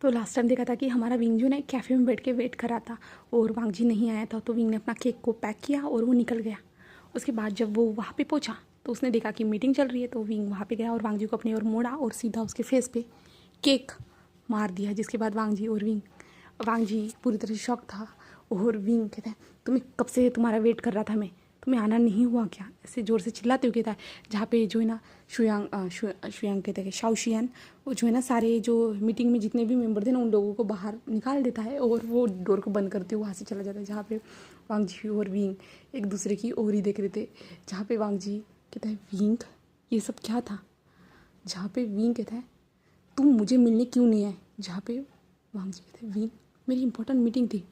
तो last time देखा था कि हमारा विंग जो ना कैफ़े में बैठ के वेट कर रहा था और वांग जी नहीं आया था, तो विंग ने अपना केक को पैक किया और वो निकल गया। उसके बाद जब वो वहाँ पे पहुँचा तो उसने देखा कि मीटिंग चल रही है, तो विंग वहाँ पे गया और वांग जी को अपनी ओर मोड़ा और सीधा उसके फेस पे केक मार दिया। जिसके बाद वांग जी पूरी तरह से शॉक था और विंग कहता है, तुम्हें कब से तुम्हारा वेट कर रहा था मैं, तुम्हें आना नहीं हुआ क्या, ऐसे ज़ोर से चिल्लाते हुए कहता है। जहाँ पे जो है ना शुयांग कहते हैं शाओशियन, वो जो है ना सारे जो मीटिंग में जितने भी मेंबर थे ना उन लोगों को बाहर निकाल देता है और वो डोर को बंद करते हुए वहाँ से चला जाता है। जहाँ पे वांग जी और विंग एक दूसरे की ओर ही देख रहे थे। जहाँ पे वांग जी कहता है, विंग ये सब क्या था। जहाँ पे विंग कहता है, तुम मुझे मिलने क्यों नहीं आए। जहाँ पे वांग जी कहते हैं, विंग मेरी इंपॉर्टेंट मीटिंग थी।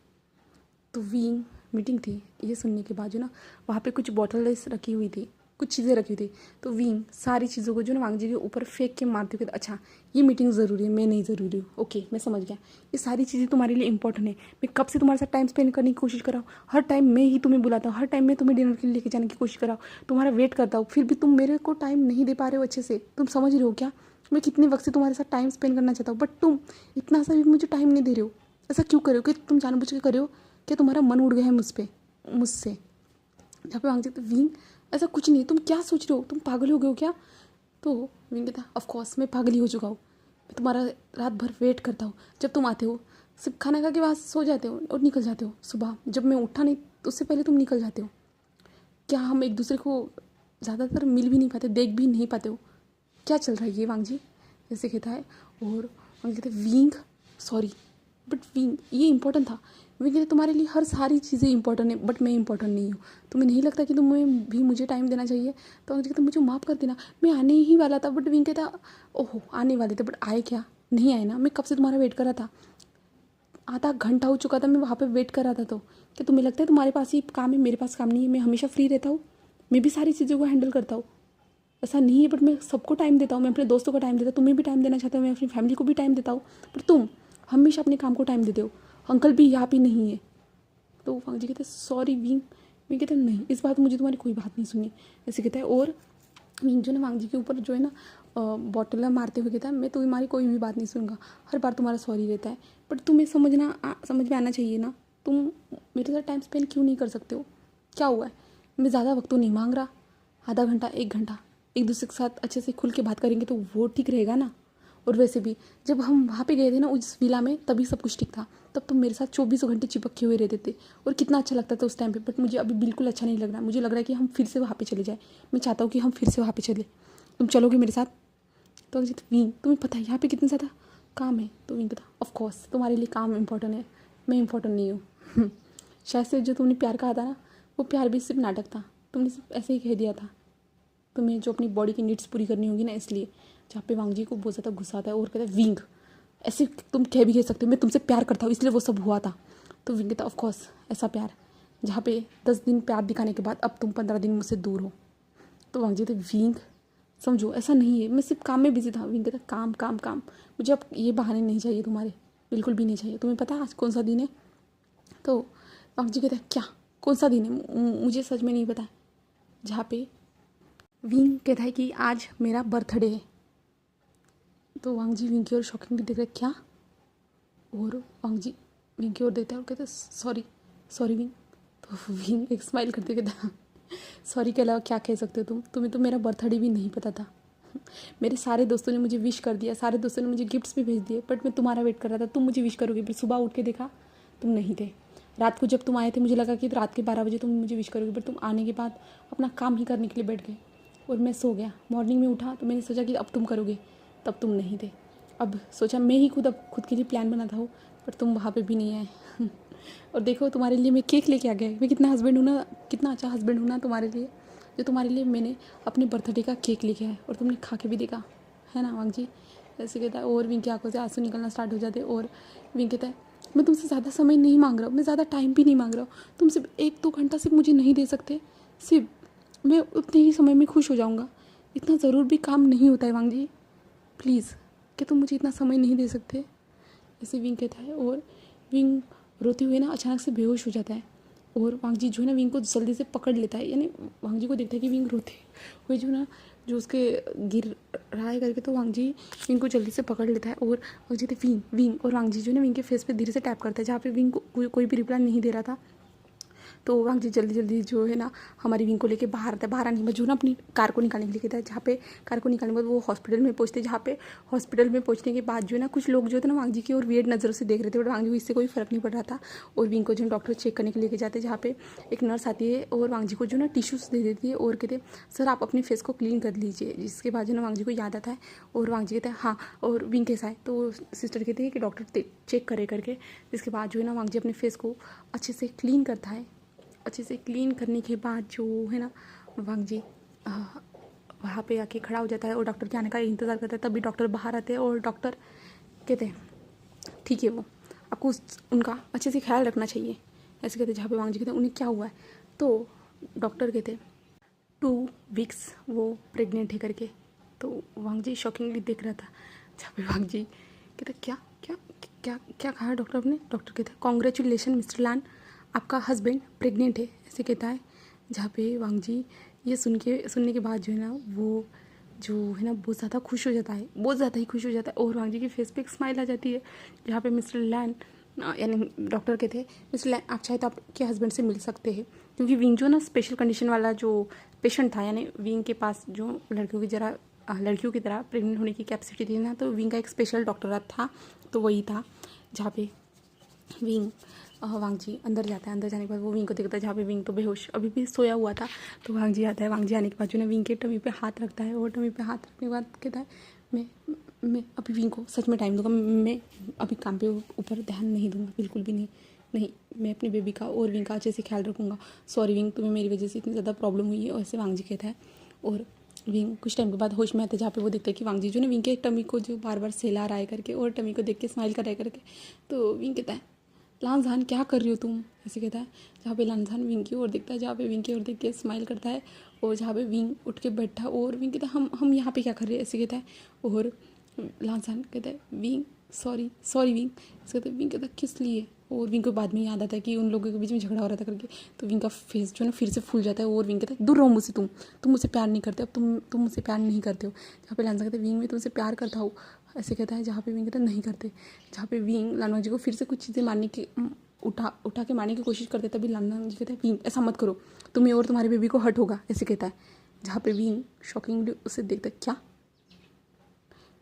तो विंग मीटिंग थी, ये सुनने के बाद जो ना वहाँ पे कुछ बॉटल्स रखी हुई थी, कुछ चीज़ें रखी हुई थी। तो विंग सारी चीज़ों को जो ना वांग जी के ऊपर फेंक के मारते हुए, अच्छा ये मीटिंग ज़रूरी है, मैं नहीं ज़रूरी हूँ, ओके मैं समझ गया, ये सारी चीज़ें तुम्हारे लिए इंपॉर्टेंट है। मैं कब से तुम्हारे साथ टाइम स्पेंड करने की कोशिश कर रहा हूँ, हर टाइम मैं ही तुम्हें बुलाता हूँ, हर टाइम मैं तुम्हें डिनर के लिए लेके जाने की कोशिश कर रहा हूँ, तुम्हारा वेट करता हूँ, फिर भी तुम मेरे को टाइम नहीं दे पा रहे हो अच्छे से। तुम समझ रहे हो क्या, मैं कितने वक्त से तुम्हारे साथ टाइम स्पेंड करना चाहता हूँ, बट तुम इतना सा भी मुझे टाइम नहीं दे रहे हो। ऐसा क्यों कर रहे हो, कि तुम जानबूझ के कर रहे हो, क्या तुम्हारा मन उड़ गया है मुझसे। जहाँ पे मांगते तो विंग ऐसा कुछ नहीं है, तुम क्या सोच रहे हो, तुम पागल हो गए हो क्या। तो विंग कहता है, ऑफकोर्स मैं पागल ही हो चुका हूँ, मैं तुम्हारा रात भर वेट करता हूँ। जब तुम आते हो सिर्फ खाना खा के वहाँ सो जाते हो और निकल जाते हो, सुबह जब मैं उठा नहीं तो उससे पहले तुम निकल जाते हो। क्या हम एक दूसरे को ज़्यादातर मिल भी नहीं पाते, देख भी नहीं पाते हो, क्या चल रहा है ये वांग जी, ऐसे कहता है। और वांग कहते हैं, विंग सॉरी बट विंग ये इंपॉर्टेंट था। विंग कहते तुम्हारे लिए हर सारी चीज़ें इंपॉर्टेंट है बट मैं इंपॉर्टेंट नहीं हूँ, तुम्हें नहीं लगता कि तुम्हें भी मुझे टाइम देना चाहिए। तो वांग कहते मुझे माफ़ कर देना, मैं आने ही वाला था। बट विंग कहता, ओहो आने वाले थे बट आए क्या, नहीं आए ना, मैं कब से तुम्हारा वेट कर रहा था, आधा घंटा हो चुका था मैं वहाँ पे वेट कर रहा था। तो क्या तुम्हें लगता है तुम्हारे पास ही काम है, मेरे पास काम नहीं है, मैं हमेशा फ्री रहता हूँ, मैं भी सारी चीज़ों को हैंडल करता हूँ, ऐसा नहीं है। बट मैं सबको टाइम देता हूँ, मैं अपने दोस्तों को टाइम देता हूँ, तुम्हें भी टाइम देना चाहता हूँ, मैं अपनी फैमिली को भी टाइम देता हूँ, पर तुम हमेशा अपने काम को टाइम देते हो। अंकल भी यहाँ भी नहीं है। तो वांग जी कहते हैं, सॉरी विंग। विंग कहते हैं, नहीं इस बात मुझे तुम्हारी कोई बात नहीं सुनी, ऐसे कहता है। और विंग जो ना वांग जी के ऊपर जो है ना बॉटल मारते हुए कहता है, मैं तुम्हारी कोई भी बात नहीं सुनूंगा, हर बार तुम्हारा सॉरी रहता है। बट तुम्हें समझ में आना चाहिए ना, तुम मेरे साथ टाइम स्पेंड क्यों नहीं कर सकते हो, क्या हुआ है। मैं ज़्यादा वक्त तो नहीं मांग रहा, आधा घंटा 1 घंटा एक दूसरे के साथ अच्छे से खुल के बात करेंगे तो वो ठीक रहेगा ना। और वैसे भी जब हम वहाँ पे गए थे ना उस विला में, तभी सब कुछ ठीक था, तब तुम मेरे साथ 24 घंटे चिपक के हुए रहते थे और कितना अच्छा लगता था उस टाइम पे। बट मुझे अभी बिल्कुल अच्छा नहीं लग रहा, मुझे लग रहा है कि हम फिर से वहाँ पे चले जाए, मैं चाहता हूँ कि हम फिर से वहाँ पे चले, तुम चलोगे मेरे साथ। तो अजित, विंग तुम्हें पता है यहाँ पे कितना ज़्यादा काम है। तो विंग पता, ऑफकोर्स तुम्हारे लिए काम इंपॉर्टेंट है, मैं इंपॉर्टेंट नहीं हूँ। शायद से जो तुमने प्यार कहा था ना, वो प्यार भी सिर्फ नाटक था, तुमने सिर्फ ऐसे ही कह दिया था, तुम्हें जो अपनी बॉडी की नीड्स पूरी करनी होगी ना, इसलिए। जहाँ पे वांग जी को बहुत ज़्यादा गुस्सा आता है और कहता है, विंग ऐसे तुम कह भी कह सकते हो, मैं तुमसे प्यार करता हूँ इसलिए वो सब हुआ था। तो विंग कहता, ऑफकोर्स ऐसा प्यार जहाँ पे 10 दिन प्यार दिखाने के बाद अब तुम 15 दिन मुझसे दूर हो। तो वांग जी कहते, विंग समझो ऐसा नहीं है, मैं सिर्फ काम में बिजी था। विंग कहता, काम काम काम, मुझे अब ये बहाने नहीं चाहिए तुम्हारे, बिल्कुल भी नहीं चाहिए। तुम्हें पता है आज कौन सा दिन है। तो वांग जी कहते हैं, क्या कौन सा दिन है, मुझे सच में नहीं पता है। जहाँ पे विंग कहता है कि आज मेरा बर्थडे है। तो वांग जी विंग की ओर शॉकिंग भी देख रहे, क्या। और वांग जी विंग की ओर देखता है और कहता है, सॉरी सॉरी विंग। तो विंग एक स्माइल करते कहता, सॉरी के अलावा क्या कह सकते हो तुम्हें तो मेरा बर्थडे भी नहीं पता था। मेरे सारे दोस्तों ने मुझे विश कर दिया, सारे दोस्तों ने मुझे गिफ्ट्स भी भेज दिए, बट मैं तुम्हारा वेट कर रहा था, तुम मुझे विश करोगे, फिर सुबह उठ के देखा तुम नहीं थे। रात को जब तुम आए थे मुझे लगा कि रात के 12 बजे तुम मुझे विश करोगे, बट तुम आने के बाद अपना काम ही करने के लिए बैठ गए और मैं सो गया। मॉर्निंग में उठा तो मैंने सोचा कि अब तुम करोगे, तब तुम नहीं थे। अब सोचा मैं ही खुद के लिए प्लान बनाता हूँ, पर तुम वहाँ पे भी नहीं आए। और देखो तुम्हारे लिए मैं केक लेके आ गया, मैं कितना हस्बैंड हूँ ना, कितना अच्छा हस्बैंड हूँ ना तुम्हारे लिए, जो तुम्हारे लिए मैंने अपने बर्थडे का केक लेके आया और तुमने खा के भी देखा है ना वांग जी। ऐसे कहता है और विंग की आंखों से आंसू निकलना स्टार्ट हो जाते। और विंग कहता है, मैं तुमसे ज़्यादा समय नहीं मांग रहा हूँ, मैं ज़्यादा टाइम भी नहीं मांग रहा हूँ, तुम सिर्फ 1-2 घंटा सिर्फ मुझे नहीं दे सकते, सिर्फ मैं उतने ही समय में खुश हो जाऊँगा, इतना ज़रूर भी काम नहीं होता है वांग जी, प्लीज़ क्या तुम मुझे इतना समय नहीं दे सकते। ऐसे विंग कहता है और विंग रोते हुए ना अचानक से बेहोश हो जाता है और वांग जी जो है ना विंग को जल्दी से पकड़ लेता है, यानी वांग जी को देखता है कि विंग रोते हुए जो ना जो उसके गिर रहा है करके, तो वांग जी विंग को जल्दी से पकड़ लेता है और वांग जी कहते विंग विंग, और वांग जी जो है ना विंग के फेस पे धीरे से टैप करता है जहाँ पे विंग को कोई भी रिप्लाई नहीं दे रहा था। तो वांग जी जल्दी जल्दी जो है ना हमारी विंग को लेके बाहर आता है, बाहर आने के बाद जो ना अपनी कार को निकालने के लिए कहता है, जहाँ पे कार को निकालने के बाद वो हॉस्पिटल में पहुँचते, जहाँ पे हॉस्पिटल में पहुँचने के बाद जो है ना कुछ लोग जो थे ना वांग जी की और वियर्ड नज़रों से देख रहे थे, बट वांग जी को इससे कोई फर्क नहीं पड़ रहा था। और विंग को जो डॉक्टर चेक करने के लेके जाते हैं, जहाँ पे एक नर्स आती है और वांग जी को जो ना टिश्यूज़ दे देती है और कहते सर आप अपने फेस को क्लीन कर लीजिए, जिसके बाद जो ना वांग जी को याद आता है और वांग जी कहते हैं हाँ और विंग कैसा है, तो सिस्टर कहती है कि डॉक्टर चेक करे करके, जिसके बाद जो है ना वांग जी अपने फेस को अच्छे से क्लीन करता है। अच्छे से क्लीन करने के बाद जो है ना वांग जी वहाँ पे आके खड़ा हो जाता है और डॉक्टर के आने का इंतज़ार करता है। तभी डॉक्टर बाहर आते हैं और डॉक्टर कहते हैं ठीक है वो आपको उनका अच्छे से ख्याल रखना चाहिए, ऐसे कहते हैं। जहाँ पे वांग जी कहते हैं उन्हें क्या हुआ है, तो डॉक्टर कहते हैं 2 वीक्स वो प्रेग्नेंट है करके। तो वांग जी शॉकिंगली देख रहा था, जहाँ पे वांग जी कहते क्या क्या क्या क्या कहा डॉक्टर ने। डॉक्टर कहते हैं कॉन्ग्रेचुलेशन मिस्टर लान, आपका हस्बैंड प्रेग्नेंट है, ऐसे कहता है। जहाँ पे वांग जी ये सुनने के बाद जो है ना वो जो है ना बहुत ज़्यादा खुश हो जाता है, बहुत ज़्यादा ही खुश हो जाता है और वांग जी के फेस पे एक स्माइल आ जाती है। जहाँ पे मिस्टर लैन यानी डॉक्टर कहते हैं मिस्टर लैन आप चाहे तो आपके हस्बैंड से मिल सकते हैं, क्योंकि विंग जो ना स्पेशल कंडीशन वाला जो पेशेंट था, यानी विंग के पास जो लड़कियों की तरह प्रेग्नेंट होने की कैपेसिटी थी ना, तो विंग का एक स्पेशल डॉक्टर था, तो वही था। जहाँ पे विंग वांग जी अंदर जाता है, अंदर जाने के बाद वो विंग को देखता है, जहाँ पे विंग तो बेहोश अभी भी सोया हुआ था। तो वांग जी आता है, वांग जी आने के बाद जो ना विंग के टमी पे हाथ रखता है और टमी पे हाथ रखने के बाद कहता है मैं अभी विंग को सच में टाइम दूंगा, मैं अभी काम पे ऊपर ध्यान नहीं दूंगा, बिल्कुल भी नहीं, मैं अपनी बेबी का और विंग का अच्छे से ख्याल रखूँगा। सॉरी विंग, तुम्हें मेरी वजह से इतनी ज़्यादा प्रॉब्लम हुई है, और ऐसे वांग जी कहता है। और विंग कुछ टाइम के बाद होश में आता है, जहाँ पे वो देखता है कि वांग जी जो ना विंग के टमी को जो बार बार सहला रहा है करके और टमी को देख के स्माइल कर रहा है करके। तो विंग कहता है लानजान क्या कर रही हो तुम, ऐसे कहता है। जहाँ पे लानजान विंग की ओर देखता है, जहाँ पे विंग की ओर देख के स्माइल करता है, और जहाँ पे विंग उठ के बैठा है और विंग कहता है हम यहाँ पे क्या कर रहे हैं, ऐसे कहता है। और लानजान कहता है विंग सॉरी विंग, ऐसे कहता है। विंग कहता है किस लिए, और विंग को बाद में याद आता है कि उन लोगों के बीच में झगड़ा हो रहा था करके। तो विंग का फेस जो है ना फिर से फूल जाता है और विंग कहता है दूर रहो मुझसे, तुम मुझसे प्यार नहीं करते, अब तुम मुझसे प्यार नहीं करते हो। जहाँ पे लानजान कहता है विंग मैं तुमसे प्यार करता हूँ, ऐसे कहता है। जहाँ पे विंग कहता है नहीं करते। जहाँ पे विंग लानवांग जी को फिर से कुछ चीज़ें मारने की उठा के मारने की कोशिश करते, तभी लानवांग जी कहता है विंग ऐसा मत करो, तुम्हें और तुम्हारे बेबी को हर्ट होगा, ऐसे कहता है। जहाँ पे विंग शॉकिंगली उसे देखता है क्या,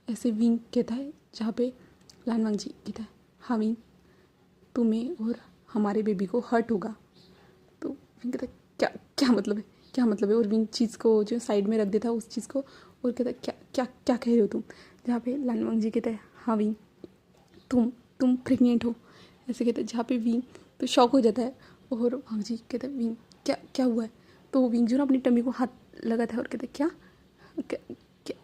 ऐसे विंग कहता है। जहाँ पे लानवांग जी कहता है हाँ विंग तुम्हें और हमारे बेबी को हर्ट होगा। तो विंग कहता है क्या मतलब है, और विंग चीज़ को जो साइड में रख देता है उस चीज़ को, और कहता है क्या कह रहे हो तुम। जहाँ पे लानवांग जी कहता है हाँ विंग तुम प्रेग्नेंट हो, ऐसे कहता है। जहाँ पे विंग तो शॉक हो जाता है और वांग जी कहता है विंग क्या हुआ है। तो विंग जो ना अपनी टमी को हाथ लगाता है और कहता है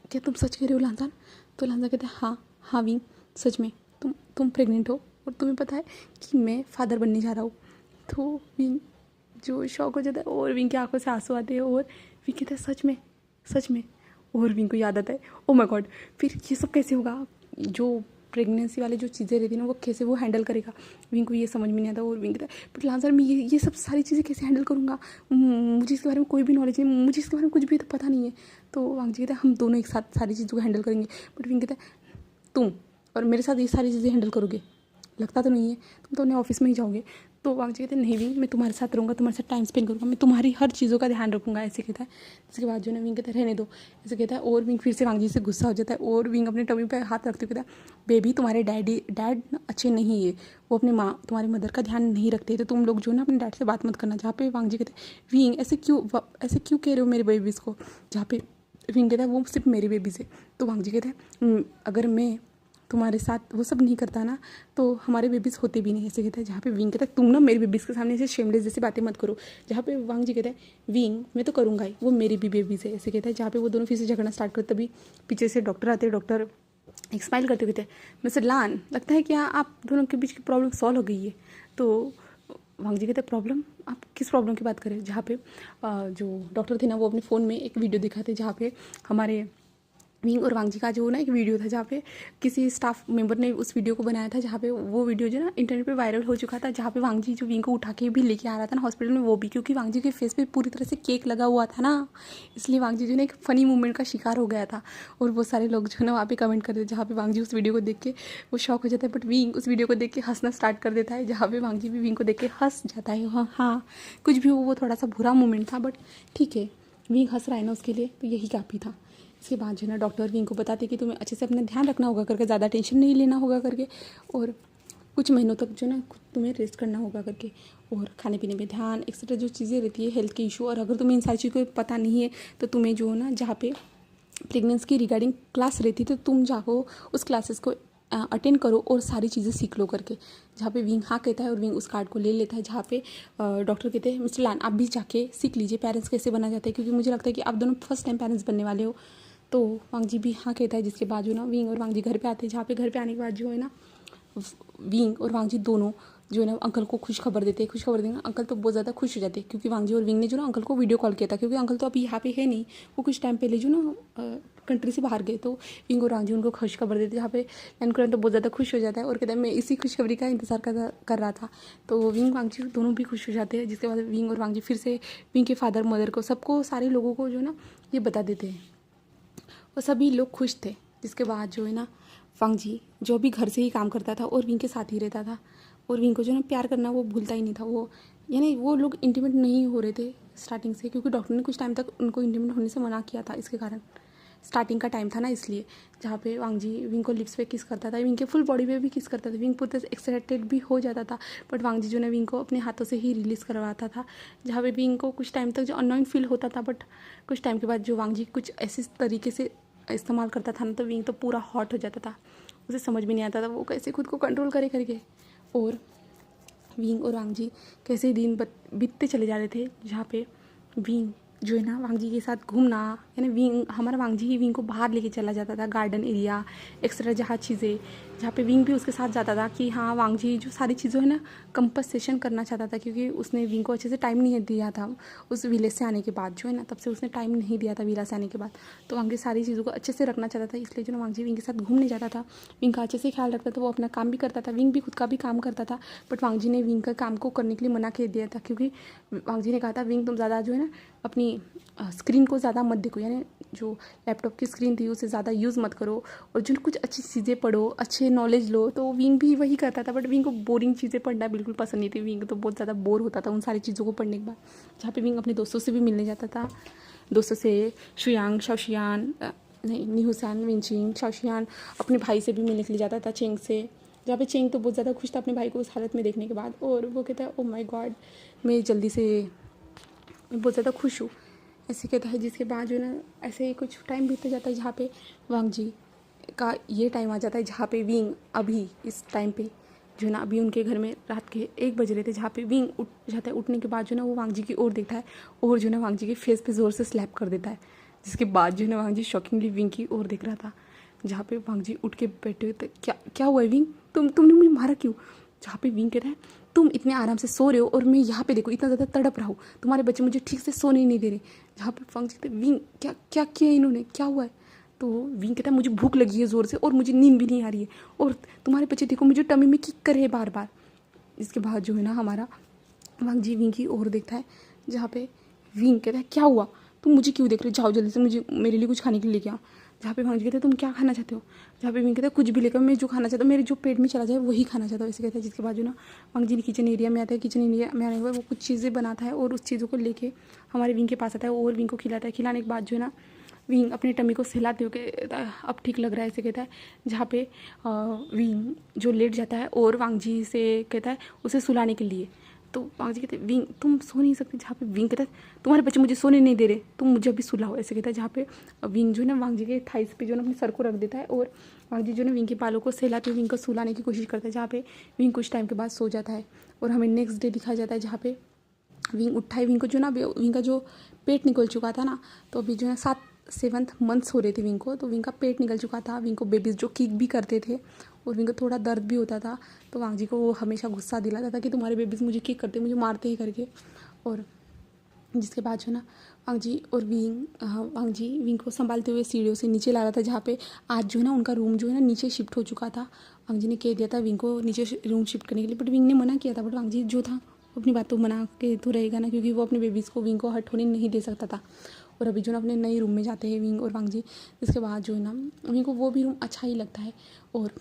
क्या तुम सच कह रहे हो लानजान। तो लानजान कहता है हाँ विंग सच में तुम प्रेग्नेंट हो, और तुम्हें पता है कि मैं फादर बनने जा रहा हूँ। तो विंग जो शॉक हो जाता है और विंग की आंखों से आंसू आते हैं और विंग कहता है सच में। और विंग को याद आता है ओ माय गॉड, फिर ये सब कैसे होगा, जो प्रेगनेंसी वाली जो चीज़ें रहती हैं ना वो कैसे वो हैंडल करेगा। विंग को ये समझ में नहीं आता और विंग कहता है बट लानजान मैं ये सब सारी चीज़ें कैसे हैंडल करूँगा, मुझे इसके बारे में कोई भी नॉलेज नहीं, मुझे इसके बारे में कुछ भी तो पता नहीं है। तो वांग जी कहता है हम दोनों एक साथ सारी चीज़ों को हैंडल करेंगे। बट विंग कहता है तुम और मेरे साथ ये सारी चीज़ें हैंडल करोगे, लगता तो नहीं है, तुम तो अपने ऑफिस में ही जाओगे। तो वांग जी कहते हैं नहीं विंग मैं तुम्हारे साथ रहूँगा, तुम्हारे साथ टाइम स्पेंड करूँगा, मैं तुम्हारी हर चीज़ों का ध्यान रखूँगा, ऐसे कहता है। इसके बाद जो ना विंग कहता है रहने दो, ऐसे कहता है। और विंग फिर से वांग जी से गुस्सा हो जाता है और विंग अपने टमी पे हाथ रखते हुए कहता है बेबी तुम्हारे डैड अच्छे नहीं है, वो अपनी माँ तुम्हारी मदर का ध्यान नहीं रखते, तो तुम लोग जो ना अपने डैड से बात मत करना। जहाँ पे वांग जी कहते हैं विंग ऐसे क्यों कह रहे हो मेरे बेबीज़ को। जहाँ पे विंग कहता है वो सिर्फ मेरी बेबीज़ है। तो वांग जी कहते हैं अगर मैं तुम्हारे साथ वो सब नहीं करता ना तो हमारे बेबीज़ होते भी नहीं, ऐसे कहता है। जहाँ पे विंग कहता है तुम ना मेरी बेबीज़ के सामने ऐसे शेमलेस जैसी बातें मत करो। जहाँ पे वांग जी कहता है विंग मैं तो करूँगा ही, वो मेरी भी बेबीज़ है, ऐसे कहता है। जहाँ पे वो दोनों फिर से झगड़ना स्टार्ट करते, तभी पीछे से डॉक्टर आते हैं। डॉक्टर एक स्माइल करते कहते हैं मिस्टर लान लगता है क्या आप दोनों के बीच की प्रॉब्लम सॉल्व हो गई है। तो वांग जी कहते हैं प्रॉब्लम, आप किस प्रॉब्लम की बात करें। जहाँ पे जो डॉक्टर थे ना वो अपने फ़ोन में एक वीडियो दिखाते जहाँ पे हमारे विंग और वांगजी का जो ना एक वीडियो था जहाँ पे किसी स्टाफ मेंबर ने उस वीडियो को बनाया था, जहाँ पे वो वीडियो जो ना इंटरनेट पे वायरल हो चुका था, जहाँ पे वांगजी जो विंग को उठा के भी लेके आ रहा था ना हॉस्पिटल में, वो भी क्योंकि वांगजी के फेस पे पूरी तरह से केक लगा हुआ था ना, इसलिए वांगजी जो ना एक फ़नी मूवमेंट का शिकार हो गया था। और वो सारे लोग जो ना वहाँ पे कमेंट करते थे, जहाँ पे वांगजी उस वीडियो को देख के वो शॉक हो जाता है, बट विंग उस वीडियो को देख के हंसना स्टार्ट कर देता है, जहाँ पे वांगजी भी विंग को देख के हंस जाता है। हाँ हाँ, कुछ भी वो थोड़ा सा बुरा मोमेंट था, बट ठीक है, विंग हंस रहा है ना उसके लिए, तो यही काफ़ी था। इसके बाद जो है ना डॉक्टर विंग को बताते कि तुम्हें अच्छे से अपना ध्यान रखना होगा करके, ज़्यादा टेंशन नहीं लेना होगा करके, और कुछ महीनों तक जो ना तुम्हें रेस्ट करना होगा करके, और खाने पीने में ध्यान, एक्सेट्रा जो चीज़ें रहती है हेल्थ के इशू। और अगर तुम्हें इन सारी चीज़ों को पता नहीं है तो तुम्हें जो ना जहाँ पे प्रेगनेंसी की रिगार्डिंग क्लास रहती तो तुम जाओ उस क्लासेस को अटेंड करो और सारी चीज़ें सीख लो करके। जहाँ पे विंग हाँ कहता है और विंग उस कार्ड को ले लेता है, जहाँ पे डॉक्टर कहते हैं मिस्टर लान आप भी जाके सीख लीजिए पेरेंट्स कैसे बना जाते हैं, क्योंकि मुझे लगता है कि आप दोनों फर्स्ट टाइम पेरेंट्स बनने वाले हो। तो वांगजी भी हाँ कहता है, जिसके बाद जो ना विंग और वांगजी घर पे आते हैं, जहाँ पे घर पे आने के बाद जो है ना विंग और वांगजी दोनों जो है ना अंकल को खुश खबर देते हैं। खुश खबर देंगे अंकल तो बहुत ज़्यादा खुश हो जाते हैं, क्योंकि वांगजी और विंग ने जो ना अंकल को वीडियो कॉल किया था, क्योंकि अंकल तो अभी यहाँ पे है नहीं, वो कुछ टाइम पहले जो ना कंट्री से बाहर गए। तो विंग और वांगजी उनको खुश खबर देते, जहाँ पे एनकुरन तो बहुत ज़्यादा खुश हो जाता है और कहता है मैं इसी खुशखबरी का इंतजार कर रहा था। तो विंग वांगजी दोनों भी खुश हो जाते हैं, जिसके बाद विंग और वांगजी फिर से विंग के फादर मदर को सबको सारे लोगों को जो ना ये बता देते हैं, और सभी लोग खुश थे। जिसके बाद जो है ना वांगजी जो भी घर से ही काम करता था और विंग के साथ ही रहता था, और विंग को जो ना प्यार करना वो भूलता ही नहीं था। वो यानी वो लोग इंटीमेट नहीं हो रहे थे स्टार्टिंग से, क्योंकि डॉक्टर ने कुछ टाइम तक उनको इंटीमेट होने से मना किया था, इसके कारण स्टार्टिंग का टाइम था ना, इसलिए। जहाँ पे वांगजी विंग को लिप्स पे किस करता था, विंग के फुल बॉडी पे भी किस करता था, विंग पूरे तरह से एक्साइटेड भी हो जाता था, बट वांगजी जो ना विंग को अपने हाथों से ही रिलीज़ करवाता था। जहाँ पे विंग को कुछ टाइम तक जो अननोइंग फील होता था, बट कुछ टाइम के बाद जो वांगजी कुछ ऐसे तरीके से इस्तेमाल करता था ना, तो विंग तो पूरा हॉट हो जाता था, उसे समझ में नहीं आता था वो कैसे खुद को कंट्रोल करे करके। और विंग और वांगजी कैसे दिन बीतते चले जा रहे थे, जहाँ पे विंग जो है ना वांगजी के साथ घूमना, यानी विंग हमारा वांगजी ही विंग को बाहर लेके चला जाता था, गार्डन एरिया एक्स्ट्रा जहाँ चीज़ें, जहाँ पे विंग भी उसके साथ जाता था कि हाँ वांगजी जो सारी चीज़ों है ना कंपनसेशन करना चाहता था, क्योंकि उसने विंग को अच्छे से टाइम नहीं दिया था उस विलेज से आने के बाद, जो है ना तब से उसने टाइम नहीं दिया था विला से आने के बाद। तो वांगजी सारी चीज़ों को अच्छे से रखना चाहता था, इसलिए जो ना वांगजी विंग के साथ घूमने जाता था, विंग का अच्छे से ख्याल रखता था, वो अपना काम भी करता था, विंग भी खुद का भी काम करता था। बट वांगजी ने विंग का काम को करने के लिए मना कर दिया था, क्योंकि वांगजी ने कहा था विंग तुम ज़्यादा जो है ना अपनी स्क्रीन को ज़्यादा मत देखो, यानी जो लैपटॉप की स्क्रीन थी उसे ज़्यादा यूज़ मत करो, और जो कुछ अच्छी चीज़ें पढ़ो, अच्छे नॉलेज लो। तो विंग भी वही करता था, बट विंग को बोरिंग चीज़ें पढ़ना बिल्कुल पसंद नहीं थी, विंग तो बहुत ज़्यादा बोर होता था उन सारी चीज़ों को पढ़ने के बाद। जहाँ पे विंग अपने दोस्तों से भी मिलने जाता था, दोस्तों से शुयांग शाओशियान नहीं निहुसान विंचिंग शाओशियान, अपने भाई से भी मिलने के लिए जाता था, चेंग से। जहाँ पे चेंग तो बहुत ज़्यादा खुश था अपने भाई को उस हालत में देखने के बाद, और वो कहता है ओ माय गॉड मैं जल्दी से बहुत ज़्यादा खुश हूँ, ऐसे कहता है। जिसके बाद जो है ना ऐसे ही कुछ टाइम बीतते जाता है, जहाँ पे वांगजी का ये टाइम आ जाता है, जहाँ पे विंग अभी इस टाइम पे जो है ना अभी उनके घर में रात के 1 बज रहे थे, जहाँ पे विंग उठ जाता है। उठने के बाद जो है ना वो वांगजी की ओर देखता है, और जो है ना वांगजी के फेस पे ज़ोर से स्लैप कर देता है। जिसके बाद जो है ना वांगजी शॉकिंगली विंग की ओर देख रहा था, जहाँ पे वांगजी उठ के बैठे हुए थे। क्या क्या हुआ है विंग, तुमने मुझे मारा क्यों? जहाँ पे विंग कहता है तुम इतने आराम से सो रहे हो और मैं यहाँ पे देखो इतना ज़्यादा तड़प रहा हूँ, तुम्हारे बच्चे मुझे ठीक से सोने ही नहीं दे रहे। जहाँ पे वांगजी कहते विंग क्या क्या किया इन्होंने, क्या हुआ है? तो विंग कहता है मुझे भूख लगी है ज़ोर से और मुझे नींद भी नहीं आ रही है, और तुम्हारे बच्चे देखो मुझे टमी में किक करे बार बार। इसके बाद जो है ना हमारा वांगजी विंग की ओर देखता है, जहाँ पे विंग कहता है क्या हुआ, तुम मुझे क्यों देख रहे हो, जाओ जल्दी से मुझे मेरे लिए कुछ खाने के लिए लेके आओ। जहाँ पे वांगजी कहते हैं तुम क्या खाना चाहते हो? जहाँ पे विंग कहता है कुछ भी लेकर, मैं जो खाना चाहता हूँ मेरे जो पेट में चला जाए वही खाना चाहता हूँ, ऐसे कहता है। जिसके बाद जो ना वांगजी ने किचन एरिया में आता है, किचन एरिया में आने के बाद वो कुछ चीज़ें बनाता है और उस चीज़ों को लेके हमारे विंग के पास आता है और विंग को खिलाता है। खिलाने के बाद जो है ना विंग अपनी टमी को सहलाते हुए कहता है अब ठीक लग रहा है, ऐसे कहता है। जहाँ पे विंग जो लेट जाता है और वांगजी से कहता है उसे सुलाने के लिए। तो वांगजी कहते हैं विंग तुम सो नहीं सकते। जहाँ पे विंग कहता है तुम्हारे बच्चे मुझे सोने नहीं दे रहे, तुम मुझे अभी सुलाओ, ऐसे कहता है। जहाँ पे विंग जो है ना वांगजी के थाइस पे जो है ना अपने सर को रख देता है और वांगजी जो है ना विंग के बालों को सहलाते हुए विंग को सुलाने की कोशिश करता है। जहाँ पे विंग कुछ टाइम के बाद सो जाता है और हमें नेक्स्ट डे दिखाया जाता है, जहाँ पे विंग उठा है। विंग को जो ना विंग का जो पेट निकल चुका था ना, तो अभी जो है 7th मंथ्स हो रहे थे विंग को, तो विंग का पेट निकल चुका था। विंग को बेबीज़ जो किक भी करते थे और विंग को थोड़ा दर्द भी होता था, तो वांगजी को वो हमेशा गुस्सा दिलाता था कि तुम्हारे बेबीज़ मुझे किक करते, मुझे मारते ही करके। और जिसके बाद जो ना वांग जी और वांग जी विंग को संभालते हुए सीढ़ियों से नीचे ला रहा था, जहाँ पे आज जो है ना उनका रूम जो है ना नीचे शिफ्ट हो चुका था। वांग जी ने कह दिया था विंग को नीचे रूम शिफ्ट करने के लिए, बट विंग ने मना किया था। बट वांग जी जो था वो अपनी बात तो मना के तो रहेगा ना, क्योंकि वो अपने बेबीज़ को विंग को हर्ट होने नहीं दे सकता था। और अभी जो ना अपने नए रूम में जाते हैं विंग और वांग जी, इसके बाद जो है ना विंग को वो भी रूम अच्छा ही लगता है। और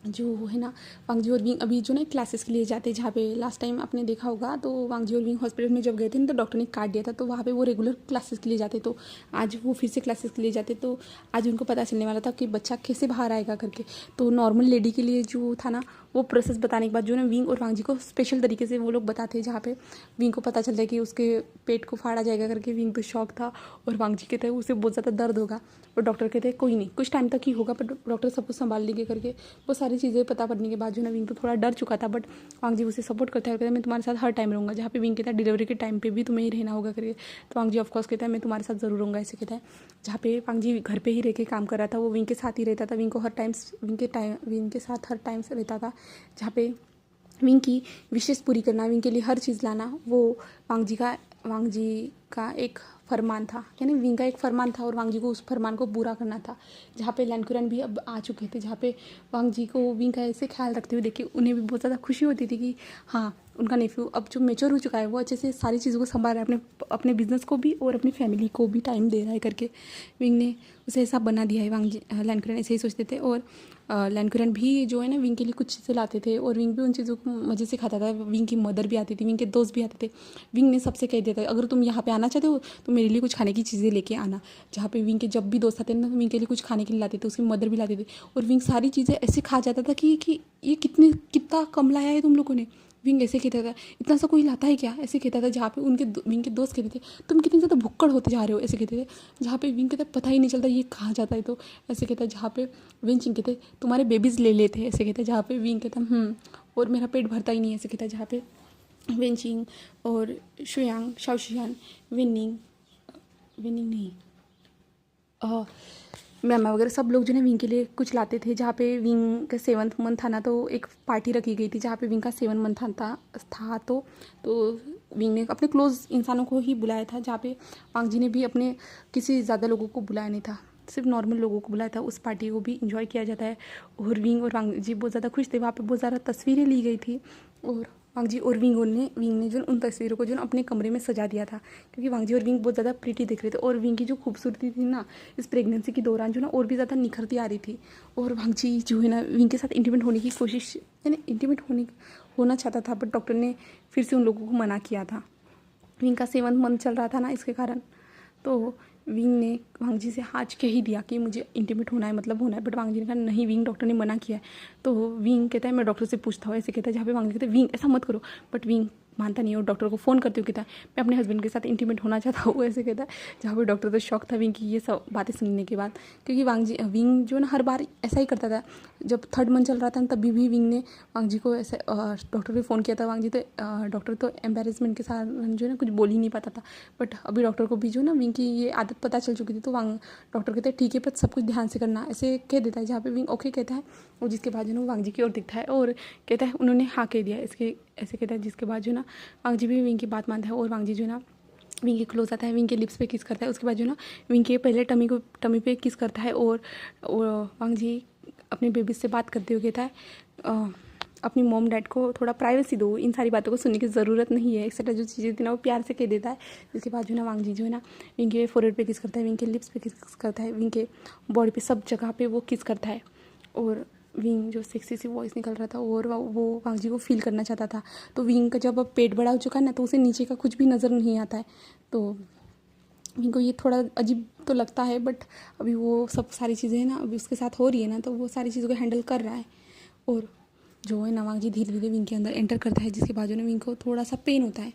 जो है ना वांग जी और विंग अभी जो ना क्लासेस के लिए जाते हैं, जहाँ पे लास्ट टाइम आपने देखा होगा तो वांग जी और विंग हॉस्पिटल में जब गए थे ना तो डॉक्टर ने काट दिया था, तो वहाँ पे वो रेगुलर क्लासेस के लिए जाते, तो आज वो फिर से क्लासेस के लिए जाते। तो आज उनको पता चलने वाला था कि बच्चा कैसे बाहर आएगा करके। तो नॉर्मल लेडी के लिए जो था ना वो प्रोसेस बताने के बाद जो ना विंग और वांग जी को स्पेशल तरीके से वो लोग बताते हैं, जहाँ पे विंग को पता चलता है कि उसके पेट को फाड़ा जाएगा करके। विंग तो शौक था और वांग जी कहते हैं उसे बहुत ज़्यादा दर्द होगा, और डॉक्टर कहते हैं कोई नहीं, कुछ टाइम तक ही होगा, पर डॉक्टर सब कुछ संभाल लेंगे करके। वो सारी चीज़ें पता पड़ने के बाद जो ना विंग तो थोड़ा डर चुका था, बट वांग जी उसे सपोर्ट करता है, कहता है मैं तुम्हारे साथ हर टाइम रहूँगा। जहाँ पे विंग कहता है डिलीवरी के टाइम पे भी तुम्हें ही रहना होगा करके, तो वांग जी ऑफकोर्स कहता है मैं तुम्हारे साथ ज़रूर रहूँगा, ऐसे कहता है। जहाँ पे वांग जी घर पे ही रह के काम कर रहा था, वो विंग के साथ ही रहता था, विंग को हर टाइम विंग के साथ हर टाइम से रहता था। जहाँ पे विंग की विशेष पूरी करना, विंग के लिए हर चीज़ लाना, वो वांग जी का एक फरमान था, यानी विंग का एक फरमान था और वांग जी को उस फरमान को पूरा करना था। जहाँ पे लैनकुरन भी अब आ चुके थे, जहाँ पे वांग जी को विंग का ऐसे ख्याल रखते हुए देख के उन्हें भी बहुत ज़्यादा खुशी होती थी कि हाँ उनका नेफ्यू अब जो मेच्योर हो चुका है वो अच्छे से सारी चीज़ों को संभाल रहा है, अपने बिजनेस को भी और अपनी फैमिली को भी टाइम दे रहा है करके। विंग ने उसे ऐसा बना दिया है। वांग जी लैनकुरन ऐसे ही सोचते थे, और लैनकुरन भी जो है ना विंग के लिए कुछ चीज़ें लाते थे और विंग भी उन चीज़ों को मज़े से खाता था। विंग की मदर भी आती थी, विंग के दोस्त भी आते थे। विंग ने सबसे कह दिया था अगर तुम यहाँ पे आना चाहते हो तो मेरे लिए कुछ खाने की चीज़ें लेके आना। जहाँ पे विंग के जब भी दोस्त आते थे ना तो विंग के लिए कुछ खाने के लिए लाते थे, उसकी मदर भी लाते थे, और विंग सारी चीज़ें ऐसे खा जाता था कि ये कितना कम लाया है तुम लोगों ने। विंग ऐसे कहता था इतना सा कोई लाता है क्या, ऐसे कहता था। जहाँ पे विंग के दोस्त कहते थे तुम कितने ज़्यादा भुक्कड़ होते जा रहे हो, ऐसे कहते थे। जहाँ पे विंग कहता पता ही नहीं चलता ये कहाँ जाता है, तो ऐसे कहता है। जहाँ पे विंग कहते तुम्हारे बेबीज़ ले लेते ऐसे कहते। जहाँ पे विंग कहता और मेरा पेट भरता ही नहीं, ऐसे कहता। जहाँ पे विंचिंग और शुयांग शाओशियान विनिंग नहीं मैमा वगैरह सब लोग जो है विंग के लिए कुछ लाते थे। जहाँ पे विंग का 7th मंथ था ना तो एक पार्टी रखी गई थी, जहाँ पे विंग का 7 मंथ था तो विंग ने अपने क्लोज इंसानों को ही बुलाया था। जहाँ पे वांग जी ने भी अपने किसी ज़्यादा लोगों को बुलाया नहीं था, सिर्फ नॉर्मल लोगों को बुलाया था। उस पार्टी को भी इंजॉय किया जाता है और विंग और वांग जी बहुत ज़्यादा खुश थे। वहाँ पे बहुत ज़्यादा तस्वीरें ली गई थी, और वांग जी और विंग ने जो उन तस्वीरों को जो अपने कमरे में सजा दिया था, क्योंकि वांग जी और विंग बहुत ज़्यादा प्रीटी दिख रहे थे। और विंग की जो खूबसूरती थी ना इस प्रेगनेंसी के दौरान जो ना और भी ज़्यादा निखरती आ रही थी। और वांग जी जो है ना विंग के साथ इंटीमेट होने की कोशिश, यानी इंटीमेट होना चाहता था, बट डॉक्टर ने फिर से उन लोगों को मना किया था। विंग का 7th मंथ चल रहा था ना, इसके कारण तो विंग ने वांग जी से आज कह ही दिया कि मुझे इंटीमेट होना है, मतलब होना है। बट वांग जी ने कहा नहीं, विंग डॉक्टर ने मना किया है। तो विंग कहता है मैं डॉक्टर से पूछता हूँ, ऐसे कहता है। जहाँ पे वांग जी कहते हैं विंग ऐसा मत करो, बट विंग मानता नहीं है और डॉक्टर को फ़ोन करते हुए कहता है मैं अपने हस्बैंड के साथ इंटीमेट होना चाहता हूँ, ऐसे कहता है। जहाँ पे डॉक्टर तो शौक था विंग की ये सब बातें सुनने के बाद, क्योंकि विंग जो ना हर बार ऐसा ही करता था। जब 3rd मंथ चल रहा था तभी भी विंग ने वांग जी को ऐसे डॉक्टर ने फ़ोन किया था। वांग जी तो डॉक्टर तो एम्बेरसमेंट के साथ जो है ना कुछ बोल ही नहीं पाता था, बट अभी डॉक्टर को भी जो ना विंग की ये आदत पता चल चुकी थी। तो डॉक्टर कहते हैं ठीक है पर सब कुछ ध्यान से करना, ऐसे कह देता है। जहाँ पे विंग ओके कहता है, और जिसके बाद जो ना वांग जी की ओर दिखता है और कहता है उन्होंने हाँ कह दिया, इसके ऐसे कहता है। जिसके बाद जो ना वांग जी भी विंग की बात मानता है, और वांग जी जो ना विंग के क्लोज आता है, विंग के लिप्स पे किस करता है। उसके बाद जो ना विंग के पहले टमी पे किस करता है, और वांग जी अपने बेबी से बात करते हुए कहता है अपनी मॉम डैड को थोड़ा प्राइवेसी दो, इन सारी बातों को सुनने की ज़रूरत नहीं है, एक्सेट्रा जो चीज़ें थी ना वो प्यार से कह देता है। जिसके बाद जो ना वांग जी जो है ना विंग के फोरहेड पे किस करता है, विंग के लिप्स पे किस करता है, विंग के बॉडी पे सब जगह पे वो किस करता है। और विंग जो सेक्सी सी वॉइस निकल रहा था और वो वांग जी को फील करना चाहता था। तो विंग का जब अब पेट बड़ा हो चुका है ना तो उसे नीचे का कुछ भी नज़र नहीं आता है। तो विंग को ये थोड़ा अजीब तो लगता है, बट अभी वो सब सारी चीज़ें ना अभी उसके साथ हो रही है ना, तो वो सारी चीज़ों को हैंडल कर रहा है। और जो है ना वांग जी धीरे धीरे विंग के अंदर एंटर करता है, जिसके बाद जो ना विंग को थोड़ा सा पेन होता है।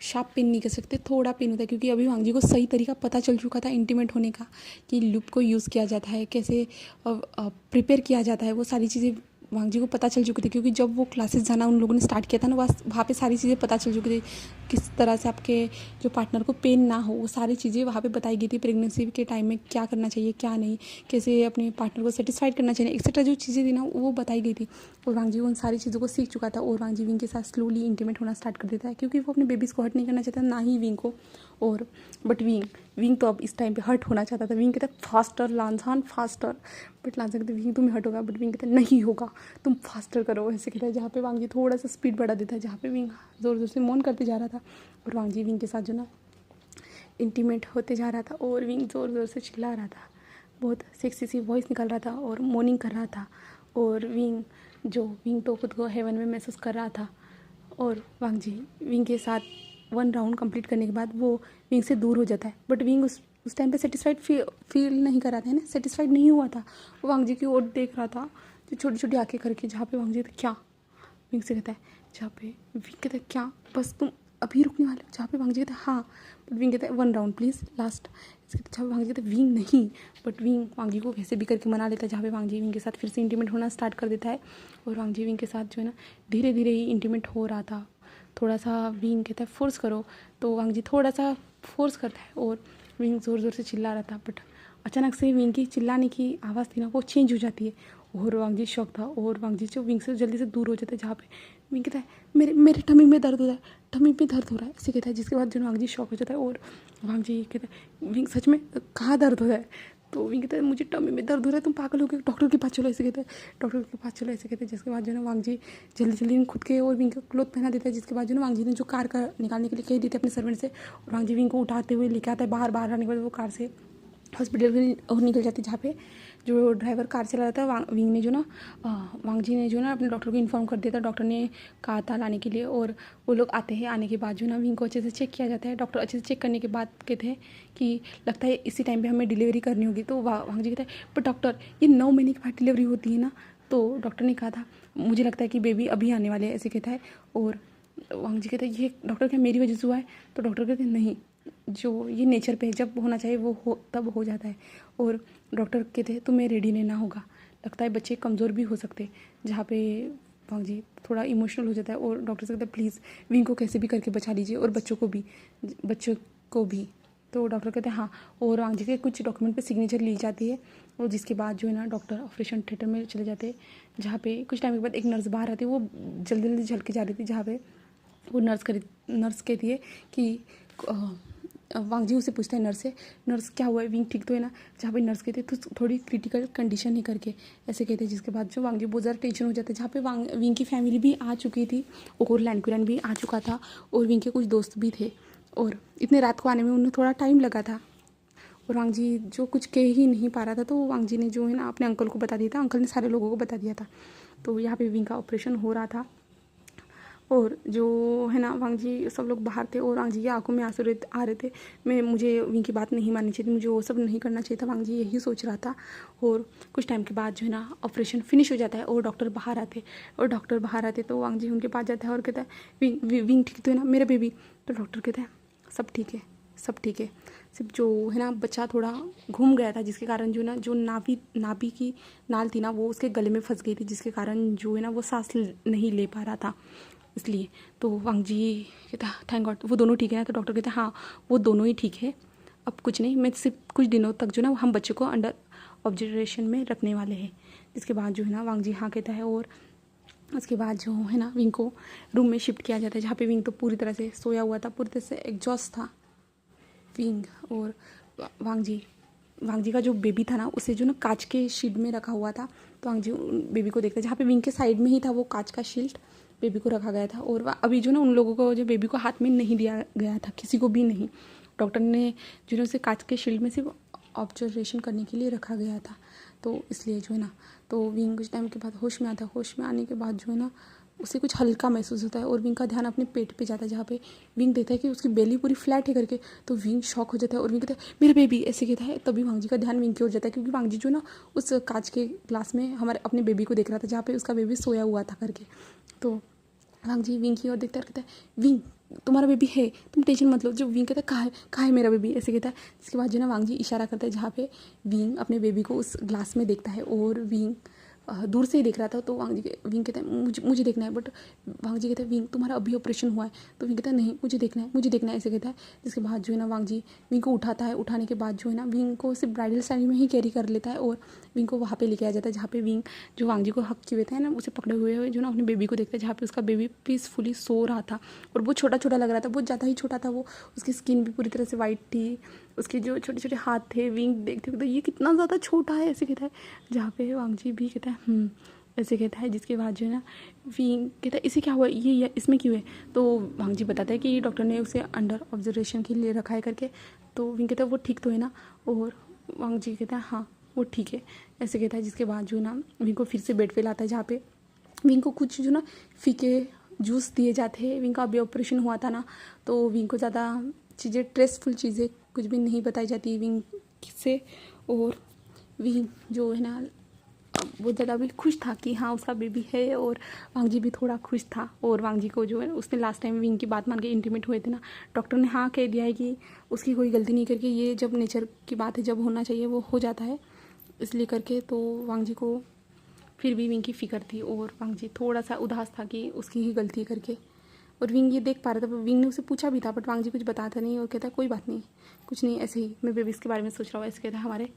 शार्प पेन नहीं कर सकते, थोड़ा पेन होता है, क्योंकि अभी वांग जी को सही तरीका पता चल चुका था इंटीमेट होने का, कि लूप को यूज़ किया जाता है, कैसे प्रिपेयर किया जाता है, वो सारी चीज़ें वांग जी को पता चल चुकी थी। क्योंकि जब वो क्लासेस जाना उन लोगों ने स्टार्ट किया था ना, वहाँ पे सारी चीज़ें पता चल चुकी थी। किस तरह से आपके जो पार्टनर को पेन ना हो, वो सारी चीज़ें वहाँ पे बताई गई थी। प्रेगनेंसी के टाइम में क्या करना चाहिए क्या नहीं, कैसे अपने पार्टनर को सेटिस्फाइड करना चाहिए, एक्सेट्रा जो चीज़ें थी ना वो बताई गई थी। और वांग जी उन सारी चीज़ों को सीख चुका था, और वांग जी विंग के साथ स्लोली इंटीमेट होना स्टार्ट कर देता है, क्योंकि वो अपने बेबीज़ को हर्ट नहीं करना चाहता, ना ही विंग को। और बट विंग तो अब इस टाइम पे हर्ट होना चाहता था। विंग कहता है फास्टर लांसान फास्टर, बट लांसान कहते विंग तुम्हें हर्ट होगा, बट विंग कहता है नहीं होगा, तुम फास्टर करो, ऐसे कहता है। जहाँ पे वांग जी थोड़ा सा स्पीड बढ़ा देता है, जहाँ पे विंग ज़ोर ज़ोर से मौन करते जा रहा था, और वांग जी विंग के साथ जो ना इंटीमेट होते जा रहा था, और विंग ज़ोर ज़ोर से चिल्ला रहा था, बहुत सेक्सी सी वॉइस निकल रहा था और मॉर्निंग कर रहा था। और विंग तो खुद को हेवन में महसूस कर रहा था। और वांग जी विंग के साथ 1 राउंड कंप्लीट करने के बाद वो विंग से दूर हो जाता है, बट विंग उस टाइम पे सेटिस्फाइड फील नहीं कर रहा था, है ना, सेटिस्फाइड नहीं हुआ था। वो वांग जी की ओर देख रहा था, जो छोटी छोटी आंखें करके, जहाँ पे वांग जी क्या विंग से कहता है, जहाँ पे विंग कहता है क्या बस तुम अभी रुकने वाले हो, जहाँ पे वांग जी कहता है हाँ, बट विंग कहता है 1 राउंड प्लीज़ लास्ट, इसके जहाँ पे वांग जी कहता है विंग नहीं, बट विंग वांग जी को कैसे भी करके मना लेता है, जहाँ पे वांग जी विंग के साथ फिर से इंटीमेट होना स्टार्ट कर देता है। और वांग जी विंग के साथ जो है ना धीरे धीरे ही इंटीमेट हो रहा था। थोड़ा सा विंग कहता है फोर्स करो, तो वांग जी थोड़ा सा फोर्स करता है, और विंग ज़ोर ज़ोर से चिल्ला रहा था, बट अचानक से विंग की चिल्लाने की आवाज़ थी ना वो चेंज हो जाती है, और वांग जी शॉक था, और वांग जी जो विंग से जल्दी से दूर हो जाता है, जहाँ पे विंग कहता है मेरे टमी में दर्द हो रहा है, टमी में दर्द हो रहा है, ऐसे कहता है। जिसके बाद जो वांग जी शॉक हो जाता है, और वांग जी कहता है विंग सच में कहाँ दर्द हो रहा है, तो विंग कहता है मुझे टमी में दर्द हो रहा है, तुम पागल हो गए, डॉक्टर के पास चलो, ऐसे कहते हैं, डॉक्टर के पास चलो, ऐसे कहते हैं। जिसके बाद जो है ना वांग जी जल्दी जल्दी खुद के और विंग का क्लोथ पहना देता है। जिसके बाद जो ना वांग जी ने जो कार का निकालने के लिए कह देते अपने सर्वेंट से, और वांग जी विंग को उठाते हुए लेके आता है बाहर आने के बाद वो कार से हॉस्पिटल के और निकल जाती है, जहाँ पे जो ड्राइवर कार चला रहा था विंग ने जो ना वांग जी ने जो ना अपने डॉक्टर को इन्फॉर्म कर दिया था, डॉक्टर ने कहा था लाने के लिए, और वो लोग आते हैं। आने के बाद जो ना विंग को अच्छे से चेक किया जाता है, डॉक्टर अच्छे से चेक करने के बाद कहते हैं कि लगता है इसी टाइम पे हमें डिलीवरी करनी होगी। तो वांग जी कहता है पर डॉक्टर ये 9 महीने के बाद डिलीवरी होती है ना, तो डॉक्टर ने कहा था मुझे लगता है कि बेबी अभी आने वाले हैं, ऐसे कहता है। और वांग जी कहते हैं ये डॉक्टर क्या मेरी वजह से हुआ है, तो डॉक्टर कहते हैं नहीं, जो ये नेचर पे जब होना चाहिए वो हो तब हो जाता है। और डॉक्टर कहते हैं तुम्हें रेडी रहना होगा, लगता है बच्चे कमज़ोर भी हो सकते, जहाँ पे वांग जी थोड़ा इमोशनल हो जाता है, और डॉक्टर से कहता है प्लीज़ विंग को कैसे भी करके बचा लीजिए, और बच्चों को भी। तो डॉक्टर कहते हैं हाँ, और वांग जी के कुछ डॉक्यूमेंट पे सिग्नेचर ली जाती है, और जिसके बाद जो है ना डॉक्टर ऑपरेशन थिएटर में चले जाते हैं, जहाँ पे कुछ टाइम के बाद एक नर्स बाहर आती है, वो जल्दी जल्दी झल के जा रही थी, जहाँ पे वो नर्स कहती है कि वांग जी उसे पूछता है नर्स क्या हुआ है, विंग ठीक तो है ना, जहाँ पे नर्स कहते हैं तो थोड़ी क्रिटिकल कंडीशन ही करके, ऐसे कहते हैं। जिसके बाद जो वांग जी बहुत ज़्यादा टेंशन हो जाता है, जहाँ पे विंग की फैमिली भी आ चुकी थी, और लैंडकुरन भी आ चुका था, और विंग के कुछ दोस्त भी थे, और इतने रात को आने में उन्हें थोड़ा टाइम लगा था, और वांग जी जो कुछ कह ही नहीं पा रहा था, तो वांग जी ने जो है ना अपने अंकल को बता दिया था, अंकल ने सारे लोगों को बता दिया था। तो यहाँ पे विंग का ऑपरेशन हो रहा था, और जो है ना वांग जी सब लोग बाहर थे, और वांग जी की आंखों में आंसू आ रहे थे। मुझे विंग की बात नहीं माननी चाहिए थी, मुझे वो सब नहीं करना चाहिए था, वांग जी यही सोच रहा था। और कुछ टाइम के बाद जो है ना ऑपरेशन फिनिश हो जाता है, और डॉक्टर बाहर आते तो वांग जी उनके पास जाता है और कहता है विंग ठीक तो है ना मेरा बेबी, तो डॉक्टर कहता है सब ठीक है, सिर्फ जो है ना बच्चा थोड़ा घूम गया था, जिसके कारण जो ना जो नाभि की नाल थी ना वो उसके गले में फंस गई थी, जिसके कारण जो है ना वो सांस नहीं ले पा रहा था, इसलिए। तो वांग जी कहता थैंक गॉड वो दोनों ठीक है ना, तो डॉक्टर कहते हैं हाँ वो दोनों ही ठीक है, अब कुछ नहीं, मैं सिर्फ कुछ दिनों तक जो ना हम बच्चे को अंडर ऑब्जर्वेशन में रखने वाले हैं। जिसके बाद जो है ना वांग जी हाँ कहता है, और उसके बाद जो है ना विंग को रूम में शिफ्ट किया जाता है, जहाँ पे विंग तो पूरी तरह से सोया हुआ था, पूरी तरह से एग्जॉस्ट था विंग। और वांग जी का जो बेबी था ना उसे जो ना कांच के शील्ड में रखा हुआ था, तो वांग जी बेबी को देखते, जहाँ पे विंग के साइड में ही था वो कांच का शील्ड बेबी को रखा गया था। और अभी जो ना उन लोगों को जो बेबी को हाथ में नहीं दिया गया था, किसी को भी नहीं, डॉक्टर ने जो ना उसे कांच के शील्ड में सिर्फ ऑब्जर्वेशन करने के लिए रखा गया था, तो इसलिए जो है ना तो विंग कुछ टाइम के बाद होश में आता है। होश में आने के बाद जो है ना उसे कुछ हल्का महसूस होता है, और विंग का ध्यान अपने पेट पे जाता है, जहाँ पे विंग देखता है कि उसकी बेली पूरी फ्लैट है करके, तो विंग शॉक हो जाता है, और विंग कहता है मेरा बेबी, ऐसे कहता है। तभी वांग जी का ध्यान विंग की ओर जाता है, क्योंकि वांग जी जो ना उस कांच के ग्लास में हमारे अपने बेबी को देख रहा था, जहाँ पे उसका बेबी सोया हुआ था करके। तो वांग जी विंग की ओर देखता है, कहता है विंग तुम्हारा बेबी है, तुम टेंशन मत लो। जो विंग कहता है कहाँ है मेरा बेबी, ऐसे कहता है। इसके बाद जो ना वांग जी इशारा करता है, जहाँ पे विंग अपने बेबी को उस ग्लास में देखता है, और विंग दूर से ही देख रहा था। तो विंग कहता है मुझे देखना है, बट वांग जी कहता है विंग तुम्हारा अभी ऑपरेशन हुआ है। तो विंग कहता है नहीं मुझे देखना है ऐसे कहता है। जिसके बाद जो है ना वांग जी विंग को उठाता है। उठाने के बाद जो है ना विंग को सिर्फ ब्राइडल साड़ी में ही कैरी कर लेता है और विंग को वहाँ पे लेके आ जाता है जहाँ पे विंग जो वांग जी को हक किए था है ना उसे पकड़े हुए जो ना अपने बेबी को देखता है, जहाँ पे उसका बेबी पीसफुली सो रहा था और बहुत छोटा छोटा लग रहा था, बहुत ज़्यादा ही छोटा था वो। उसकी स्किन भी पूरी तरह से वाइट थी, उसके जो छोटे छोटे हाथ थे। विंग देखते हुए तो ये कितना ज़्यादा छोटा है ऐसे कहता है, जहाँ पे वांग जी भी कहता है ऐसे कहता है। जिसके बाद जो है ना विंग कहता है इसे क्या हुआ, ये इसमें क्यों है। तो वांग जी बताता है कि डॉक्टर ने उसे अंडर ऑब्जर्वेशन के लिए रखा है करके। तो विंग कहता है वो ठीक तो है ना, और वांग जी कहता है हाँ वो ठीक है ऐसे कहता है। जिसके बाद जो है ना विंग को फिर से बेड पे लाता है, जहाँ पे विंग को कुछ जो ना फीके जूस दिए जाते हैं। विंग का अभी ऑपरेशन हुआ था ना, तो विंग को ज़्यादा चीज़ें स्ट्रेसफुल चीज़ें कुछ भी नहीं बताई जाती विंग से। और विंग जो है ना बहुत ज़्यादा भी खुश था कि हाँ उसका बेबी है, और वांग जी भी थोड़ा खुश था। और वांग जी को जो है उसने लास्ट टाइम विंग की बात मान के इंटीमेट हुए थे ना, डॉक्टर ने हाँ कह दिया है कि उसकी कोई गलती नहीं करके, ये जब नेचर की बात है जब होना चाहिए वो हो जाता है इसलिए करके। तो वांग जी को फिर भी विंग की फ़िक्र थी और वांग जी थोड़ा सा उदास था कि उसकी ही गलती करके। और विंग ये देख पा रहा था, विंग ने उसे पूछा भी था बट वांग जी कुछ बताता नहीं और कहता कोई बात नहीं, कुछ नहीं, ऐसे ही मैं बेबीज़ के बारे में सोच रहा हूँ ऐसे कहता है हमारे।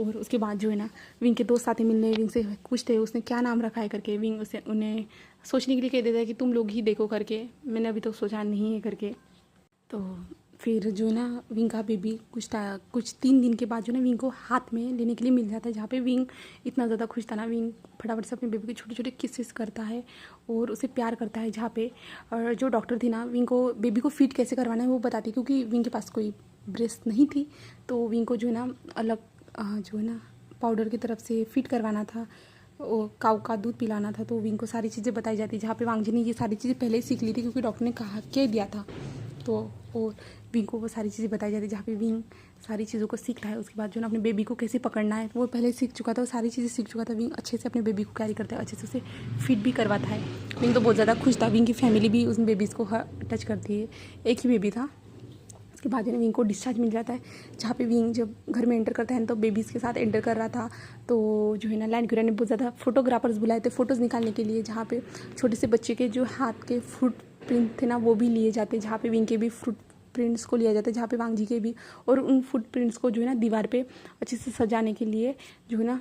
और उसके बाद जो है ना विंग के दोस्त आते मिलने, विंग से पूछते उसने क्या नाम रखा है करके। विंग उसे उन्हें सोचने के लिए कह देता है कि तुम लोग ही देखो करके, मैंने अभी तो सोचा नहीं है करके। तो फिर जो है ना विंग का बेबी कुछ 3 दिन के बाद जो है ना विंग को हाथ में लेने के लिए मिल जाता है, जहाँ पे विंग इतना ज़्यादा खुश था ना, विंग फटाफट से अपने बेबी को छोटे छोटे किसेस करता है और उसे प्यार करता है। जहाँ पे और जो डॉक्टर थी ना विंग को बेबी को फीड कैसे करवाना है वो बताती, क्योंकि विंग के पास कोई ब्रेस्ट नहीं थी। तो विंग को जो है ना अलग जो है ना पाउडर की तरफ से फीड करवाना था, और काऊ का दूध पिलाना था। तो विंग को सारी चीज़ें बताई जाती, जहाँ पे वांग जी ने ये सारी चीज़ें पहले ही सीख ली थी क्योंकि डॉक्टर ने कह दिया था। तो और विंग को वो सारी चीज़ें बताई जाती, जहाँ पे विंग सारी चीज़ों को सीख रहा है। उसके बाद जो ना अपने बेबी को कैसे पकड़ना है वो पहले सीख चुका था, वो सारी चीज़ें सीख चुका था। विंग अच्छे से अपने बेबी को कैरी करता है, अच्छे से उसे फीड भी करवाता है। विंग तो बहुत ज़्यादा खुश था, विंग की फैमिली भी उस बेबीज़ को टच करती है, एक ही बेबी था। उसके बाद विंग को डिस्चार्ज मिल जाता है, जहाँ पे विंग जब घर में एंटर करता है तो बेबीज़ के साथ एंटर कर रहा था। तो जो है ना लैंड क्रूर ने बहुत ज़्यादा फोटोग्राफर्स बुलाए थे फ़ोटोज़ निकालने के लिए, जहाँ पे छोटे से बच्चे के जो हाथ के फुट प्रिंट थे ना वो भी लिए जाते, जहाँ पे विंग के भी फुट प्रिंट्स को लिया जाता है, जहाँ पे वांग जी के भी। और उन फुट प्रिंट्स को जो है ना दीवार पे अच्छे से सजाने के लिए जो है ना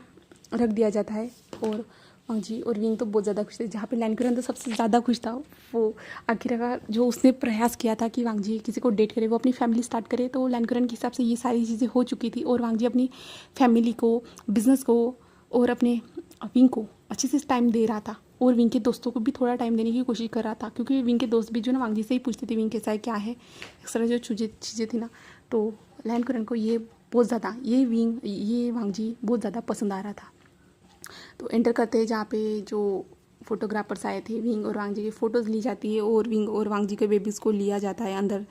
रख दिया जाता है। और वांग जी और विंग तो बहुत ज़्यादा खुश थे, जहाँ पे लैंड तो सबसे ज़्यादा खुश था। वो आखिरकार जो उसने प्रयास किया था कि वांग जी किसी को डेट करे, वो अपनी फैमिली स्टार्ट करे, तो लैंड के हिसाब से ये सारी चीज़ें हो चुकी थी। और वांग जी अपनी फैमिली को, बिजनेस को और अपने विंग को अच्छे से टाइम दे रहा था, और विंग के दोस्तों को भी थोड़ा टाइम देने की कोशिश कर रहा था, क्योंकि विंग के दोस्त भी जो ना वांग जी से ही पूछते थे विंग कैसा है क्या है, इस तरह जो चीज़ें थी ना। तो लैंड को ये बहुत ज़्यादा ये वांग जी बहुत ज़्यादा पसंद आ रहा था। तो एंटर करते हैं जहाँ पे जो फोटोग्राफर्स आए थे, विंग और वांग जी की फ़ोटोज़ ली जाती है, और विंग और वांग जी के बेबीज़ को लिया जाता है, अंदर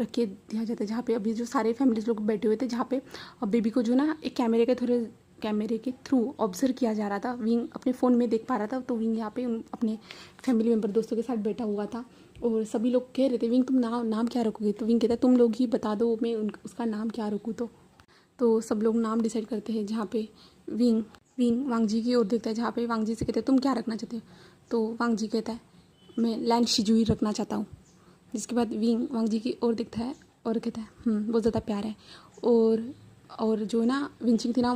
रख के दिया जाता है, जहाँ पे अभी जो सारे फैमिलीज लोग बैठे हुए थे, जहाँ पे बेबी को जो ना एक कैमरे के थ्रू ऑब्जर्व किया जा रहा था। विंग अपने फ़ोन में देख पा रहा था, तो विंग यहाँ पे अपने फैमिली मेम्बर दोस्तों के साथ बैठा हुआ था, और सभी लोग कह रहे थे विंग तुम नाम क्या रखोगे। तो विंग कहता है तुम लोग ही बता दो मैं उसका नाम क्या रखूँ। तो सब लोग नाम डिसाइड करते हैं, जहाँ पे विंग वांग जी की ओर देखता है, जहाँ पे वांग जी से कहते हैं तुम क्या रखना चाहते हो। तो वांग जी कहता है मैं लैंड शिजुई रखना चाहता हूँ। जिसके बाद विंग वांग जी की ओर देखता है और कहता है बहुत ज़्यादा प्यार है। और जो है ना विंचिंग थी ना,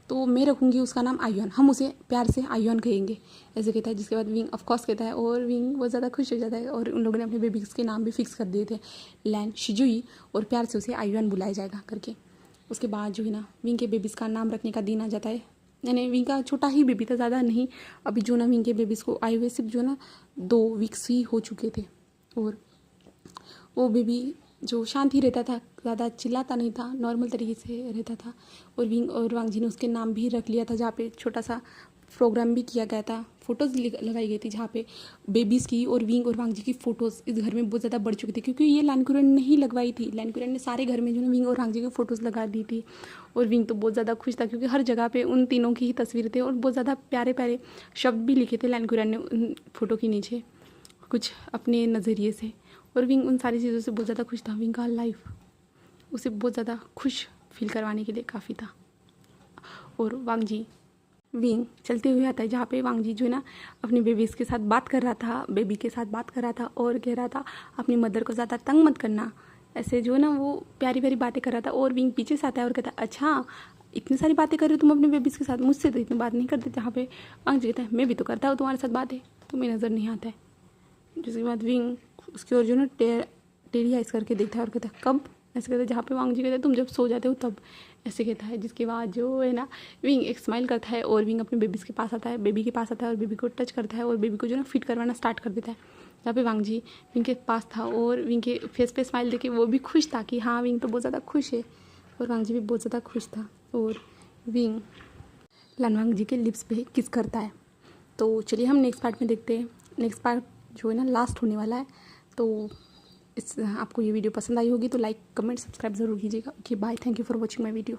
तो मैं रखूँगी उसका नाम आयुन, हम उसे प्यार से आयुन कहेंगे ऐसे कहता है। जिसके बाद विंग ऑफकोर्स कहता है, और विंग बहुत ज़्यादा खुश हो जाता है। और उन लोगों ने अपने बेबीज़ के नाम भी फिक्स कर दिए थे, लैंड शिजुई, और प्यार से उसे आयुन बुलाया जाएगा करके। उसके बाद जो है ना विंग के बेबीज़ का नाम रखने का दिन आ जाता है। यानी विंग का छोटा ही बेबी था, ज़्यादा नहीं। अभी जो ना विंग के बेबीज़ को आए हुए सिर्फ जो ना 2 वीक्स ही हो चुके थे, और वो बेबी जो शांत ही रहता था, ज़्यादा चिल्लाता नहीं था, नॉर्मल तरीके से रहता था। और विंग और वांग जी ने उसके नाम भी रख लिया था, जहाँ पे छोटा सा प्रोग्राम भी किया गया था, फ़ोटोज़ लगाई गई थी, जहाँ पे बेबीज़ की और विंग और वांग जी की फ़ोटोज़ इस घर में बहुत ज़्यादा बढ़ चुकी थी, क्योंकि ये लैंकुरन ने ही लगवाई थी। लैंकुरन ने सारे घर में जो है विंग और वांग जी की फ़ोटोज़ लगा दी थी। और विंग तो बहुत ज़्यादा खुश था, क्योंकि हर जगह पे उन तीनों की ही तस्वीरें थे, और बहुत ज़्यादा प्यारे प्यारे शब्द भी लिखे थे लैंकुरन ने उन फ़ोटो के नीचे कुछ अपने नज़रिए से। और विंग उन सारी चीज़ों से बहुत ज़्यादा खुश था। विंग का लाइफ उसे बहुत ज़्यादा खुश फील करवाने के लिए काफ़ी था। और वांग जी विंग चलते हुए आता है जहाँ पे वांग जी जो है ना अपनी बेबीज़ के साथ बात कर रहा था, बेबी के साथ बात कर रहा था और कह रहा था अपनी मदर को ज़्यादा तंग मत करना, ऐसे जो है ना वो प्यारी प्यारी बातें कर रहा था। और विंग पीछे से आता है और कहता है अच्छा इतनी सारी बातें कर रहे हो तुम अपने बेबीज़ के साथ, मुझसे तो इतनी बात नहीं करते। जहाँ पे वांग जी कहता है मैं भी तो करता हूँ तुम्हारे साथ बातें, तुम्हें नज़र नहीं आता है। जिसके बाद विंग उसकी ओर जो ना टेढ़ी आइस करके देखता है और कहता है कब, ऐसे कहता है। जहाँ पे वांग जी कहते हैं तुम जब सो जाते हो तब, ऐसे कहता है। जिसके बाद जो है ना विंग एक स्माइल करता है और विंग अपने बेबीज़ के पास आता है, बेबी के पास आता है और बेबी को टच करता है और बेबी को जो ना फिट करवाना स्टार्ट कर देता है। जहाँ पे वांग जी विंग के पास था और विंग के फेस पे स्माइल देके वो भी खुश था कि हाँ विंग तो बहुत ज़्यादा खुश है और वांग जी भी बहुत ज़्यादा खुश था। और विंग लानवांग जी के लिप्स पे किस करता है। तो चलिए हम नेक्स्ट पार्ट में देखते हैं। नेक्स्ट पार्ट जो है ना लास्ट होने वाला है। तो आपको ये वीडियो पसंद आई होगी तो लाइक कमेंट सब्सक्राइब ज़रूर कीजिएगा। Okay bye, thank you for watching my video.